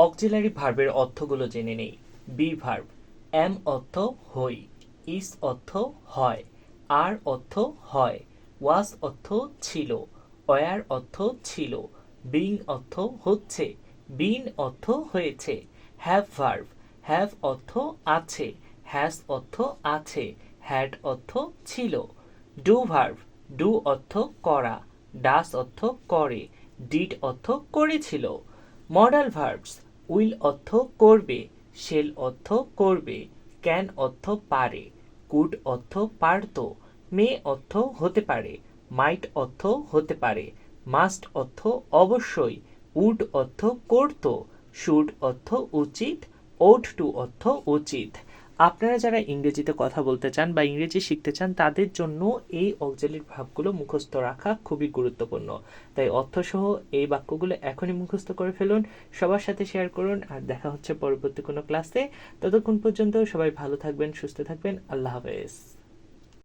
Auxiliary ভার্বের অর্থগুলো জেনে নেই। বি ভার্ব, এম অর্থ হই, ইস অর্থ হয়, আর অর্থ হয়, ওয়াজ অর্থ ছিল, ওয়ার অর্থ ছিল, বিং অর্থ হচ্ছে, বিন অর্থ হয়েছে। হ্যাভ ভার্ব, হ্যাভ অর্থ আছে, হ্যাজ অর্থ আছে, হ্যাড অর্থ ছিল। ডু ভার্ব, ডু অর্থ করা, ডাস অর্থ করে, ডিড অর্থ করেছিল। মডাল ভার্বস, উইল অর্থ করবে, শেল অর্থ করবে, ক্যান অর্থ পারে, কুড অর্থ পারত, মে অর্থ হতে পারে, মাইট অর্থ হতে পারে, মাস্ট অর্থ অবশ্যই, উড অর্থ করত, শুড অর্থ উচিত, ওট টু অর্থ উচিত। আপনারা যারা ইংরেজিতে কথা বলতে চান বা ইংরেজি শিখতে চান তাদের জন্য এই অক্সিলারি ভার্বগুলো মুখস্থ রাখা খুবই গুরুত্বপূর্ণ। তাই অর্থসহ এই বাক্যগুলো এখনই মুখস্থ করে ফেলুন, সবার সাথে শেয়ার করুন, আর দেখা হচ্ছে পরবর্তী কোনো ক্লাসে। ততক্ষণ পর্যন্ত সবাই ভালো থাকবেন, সুস্থ থাকবেন। আল্লাহ হাফেজ।